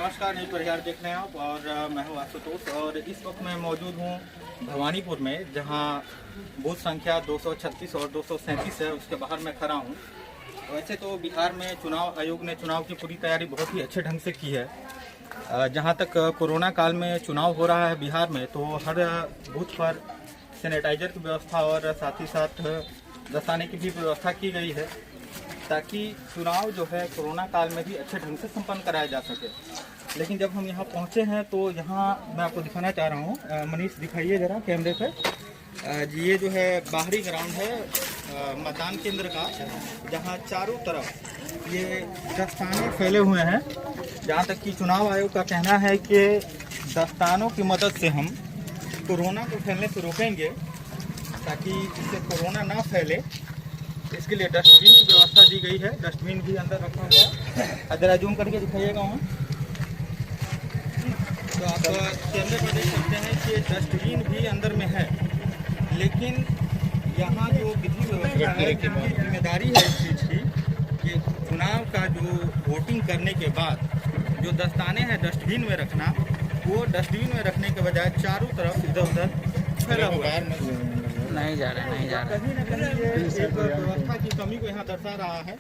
नमस्कार, न्यूज़ परिहार देख रहे हैं आप और मैं हूं आशुतोष और इस वक्त मैं मौजूद हूं भवानीपुर में, जहां बूथ संख्या 236 और 237 है, उसके बाहर मैं खड़ा हूं। वैसे तो बिहार में चुनाव आयोग ने चुनाव की पूरी तैयारी बहुत ही अच्छे ढंग से की है। जहां तक कोरोना काल में चुनाव हो रहा है बिहार में, तो हर बूथ पर सैनिटाइजर की व्यवस्था और साथ ही साथ दस्ताने की भी व्यवस्था की गई है, ताकि चुनाव जो है कोरोना काल में भी अच्छे ढंग से संपन्न कराया जा सके। लेकिन जब हम यहाँ पहुँचे हैं तो यहाँ मैं आपको दिखाना चाह रहा हूँ, मनीष दिखाइए ज़रा कैमरे पे। ये जो है बाहरी ग्राउंड है मतदान केंद्र का, जहाँ चारों तरफ ये दस्ताने फैले हुए हैं। जहाँ तक कि चुनाव आयोग का कहना है कि दस्तानों की मदद से हम कोरोना को फैलने से रोकेंगे, ताकि इससे कोरोना ना फैले। इसके लिए डस्टबिन की व्यवस्था दी गई है। डस्टबिन भी अंदर रखा हुआ है। जरा जूम करके दिखाइएगा वहाँ, तो आप कैमरे पर देख सकते हैं कि डस्टबिन भी अंदर में है। लेकिन यहाँ जो विधि व्यवस्था है, जिनकी जिम्मेदारी है इस चीज़ की कि चुनाव का जो वोटिंग करने के बाद जो दस्ताने हैं डस्टबिन में रखना, वो डस्टबिन में रखने के बजाय चारों तरफ इधर उधर फैला हुआ है। नहीं जा रहा कहीं ना कहीं ये एक व्यवस्था की कमी को यहाँ दर्शा रहा है।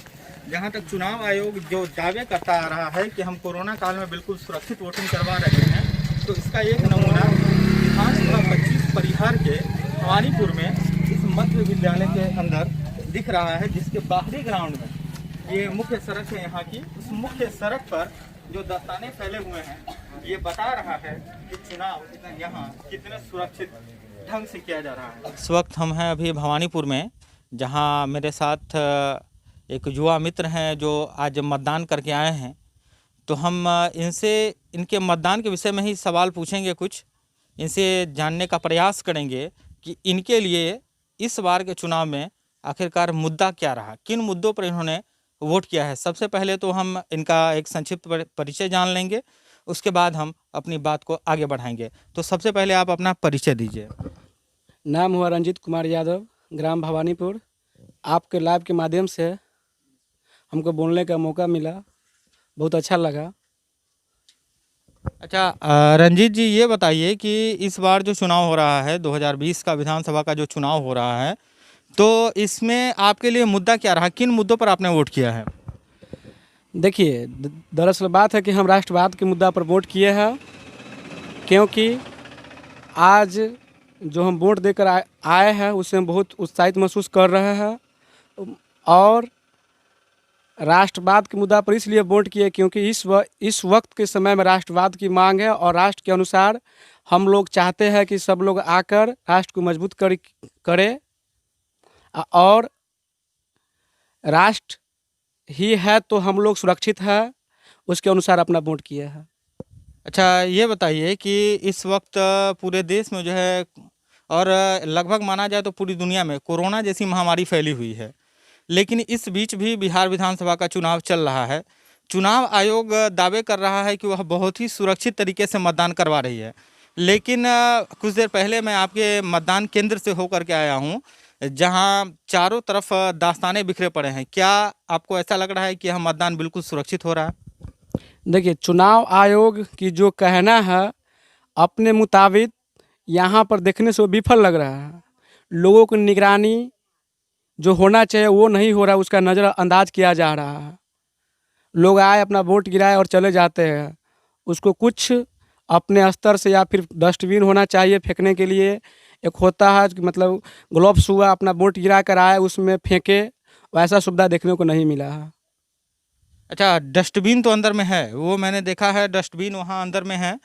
जहाँ तक चुनाव आयोग जो दावे करता आ रहा है कि हम कोरोना काल में बिल्कुल सुरक्षित वोटिंग करवा रहे हैं, तो इसका एक नमूना विधानसभा 25 परिहार के भवानीपुर में इस मध्य विद्यालय के अंदर दिख रहा है, जिसके बाहरी ग्राउंड में ये मुख्य सड़क है यहाँ की। उस मुख्य सड़क पर जो दस्ताने फैले हुए हैं, ये बता रहा है कि चुनाव यहाँ कितने सुरक्षित ढंग से किया जा रहा है। इस वक्त हम हैं अभी भवानीपुर में, जहां मेरे साथ एक युवा मित्र हैं जो आज मतदान करके आए हैं। तो हम इनसे इनके मतदान के विषय में ही सवाल पूछेंगे, कुछ इनसे जानने का प्रयास करेंगे कि इनके लिए इस बार के चुनाव में आखिरकार मुद्दा क्या रहा, किन मुद्दों पर इन्होंने वोट किया है। सबसे पहले तो हम इनका एक संक्षिप्त परिचय जान लेंगे, उसके बाद हम अपनी बात को आगे बढ़ाएंगे। तो सबसे पहले आप अपना परिचय दीजिए। नाम हुआ रंजीत कुमार यादव, ग्राम भवानीपुर। आपके लाइव के माध्यम से हमको बोलने का मौका मिला, बहुत अच्छा लगा। अच्छा रंजीत जी, ये बताइए कि इस बार जो चुनाव हो रहा है 2020 का विधानसभा का जो चुनाव हो रहा है, तो इसमें आपके लिए मुद्दा क्या रहा, किन मुद्दों पर आपने वोट किया है? देखिए, दरअसल बात है कि हम राष्ट्रवाद के मुद्दा पर वोट किए हैं, क्योंकि आज जो हम वोट देकर आए हैं उससे हम बहुत उत्साहित महसूस कर रहे हैं। और राष्ट्रवाद के मुद्दा पर इसलिए वोट किए क्योंकि इस वक्त के समय में राष्ट्रवाद की मांग है, और राष्ट्र के अनुसार हम लोग चाहते हैं कि सब लोग आकर राष्ट्र को मजबूत करें, और राष्ट्र ही है तो हम लोग सुरक्षित है, उसके अनुसार अपना वोट किए हैं। अच्छा, ये बताइए कि इस वक्त पूरे देश में जो है, और लगभग माना जाए तो पूरी दुनिया में कोरोना जैसी महामारी फैली हुई है, लेकिन इस बीच भी बिहार विधानसभा का चुनाव चल रहा है। चुनाव आयोग दावे कर रहा है कि वह बहुत ही सुरक्षित तरीके से मतदान करवा रही है, लेकिन कुछ देर पहले मैं आपके मतदान केंद्र से होकर के आया हूँ, जहाँ चारों तरफ दास्ताने बिखरे पड़े हैं। क्या आपको ऐसा लग रहा है कि यह मतदान बिल्कुल सुरक्षित हो रहा है? देखिए, चुनाव आयोग की जो कहना है, अपने मुताबिक यहाँ पर देखने से वो विफल लग रहा है। लोगों की निगरानी जो होना चाहिए वो नहीं हो रहा, उसका नज़रअंदाज किया जा रहा है। लोग आए, अपना वोट गिराए और चले जाते हैं। उसको कुछ अपने स्तर से, या फिर डस्टबिन होना चाहिए फेंकने के लिए। एक होता है कि मतलब ग्लोव्स हुआ, अपना वोट गिरा कर आए उसमें फेंके, वैसा सुविधा देखने को नहीं मिला है। अच्छा, डस्टबिन तो अंदर में है, वो मैंने देखा है, डस्टबिन वहाँ अंदर में है,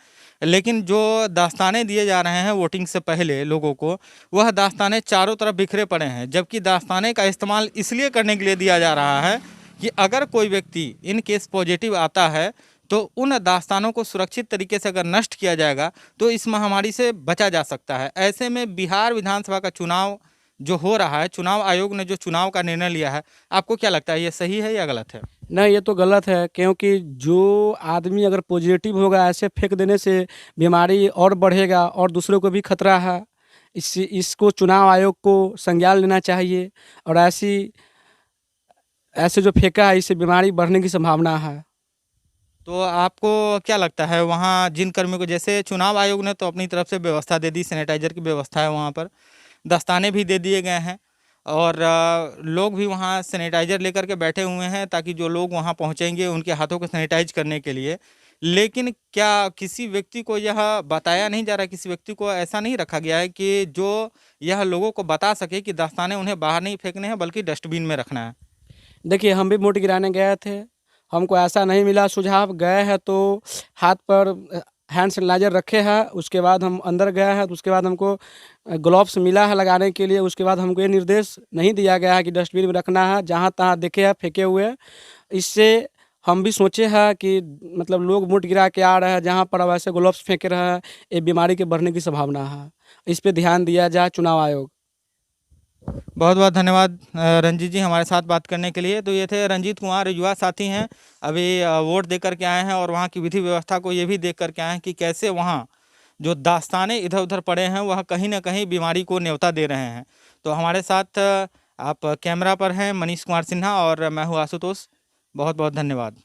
लेकिन जो दास्ताने दिए जा रहे हैं वोटिंग से पहले लोगों को, वह दास्ताने चारों तरफ बिखरे पड़े हैं। जबकि दास्ताने का इस्तेमाल इसलिए करने के लिए दिया जा रहा है कि अगर कोई व्यक्ति इन केस पॉजिटिव आता है, तो उन दास्तानों को सुरक्षित तरीके से अगर नष्ट किया जाएगा तो इस महामारी से बचा जा सकता है। ऐसे में बिहार विधानसभा का चुनाव जो हो रहा है, चुनाव आयोग ने जो चुनाव का निर्णय लिया है, आपको क्या लगता है, ये सही है या गलत है? नहीं, ये तो गलत है, क्योंकि जो आदमी अगर पॉजिटिव होगा, ऐसे फेंक देने से बीमारी और बढ़ेगा और दूसरों को भी खतरा है। इसको चुनाव आयोग को संज्ञान लेना चाहिए, और ऐसे जो फेंका है, इससे बीमारी बढ़ने की संभावना है। तो आपको क्या लगता है वहाँ जिन कर्मियों को, जैसे चुनाव आयोग ने तो अपनी तरफ से व्यवस्था दे दी, सैनिटाइजर की व्यवस्था है वहाँ पर, दस्ताने भी दे दिए गए हैं और लोग भी वहाँ सैनिटाइजर लेकर के बैठे हुए हैं ताकि जो लोग वहाँ पहुँचेंगे उनके हाथों को सैनिटाइज करने के लिए। लेकिन क्या किसी व्यक्ति को यह बताया नहीं जा रहा, किसी व्यक्ति को ऐसा नहीं रखा गया है कि जो यह लोगों को बता सके कि दस्ताने उन्हें बाहर नहीं फेंकने हैं बल्कि डस्टबिन में रखना है? देखिए, हम भी वोट गिराने गए थे, हमको ऐसा नहीं मिला सुझाव। गए हैं तो हाथ पर हैंड सैनिटाइजर रखे हैं, उसके बाद हम अंदर गए हैं तो उसके बाद हमको ग्लव्स मिला है लगाने के लिए। उसके बाद हमको ये निर्देश नहीं दिया गया है कि डस्टबिन में रखना है, जहाँ तहाँ देखे हैं फेंके हुए। इससे हम भी सोचे हैं कि मतलब लोग वोट गिरा के आ रहे हैं, जहाँ पर अब ऐसे ग्लव्स फेंक रहे हैं, ये बीमारी के बढ़ने की संभावना है। इस पे ध्यान दिया जाए चुनाव आयोग। बहुत बहुत धन्यवाद रंजीत जी हमारे साथ बात करने के लिए। तो ये थे रंजीत कुमार, युवा साथी हैं, अभी वोट दे करके आए हैं और वहाँ की विधि व्यवस्था को ये भी देख करके आए हैं कि कैसे वहाँ जो दास्ताने इधर उधर पड़े हैं वह कहीं ना कहीं बीमारी को न्योता दे रहे हैं। तो हमारे साथ आप कैमरा पर हैं मनीष कुमार सिन्हा और मैं हूँ आशुतोष। बहुत बहुत धन्यवाद।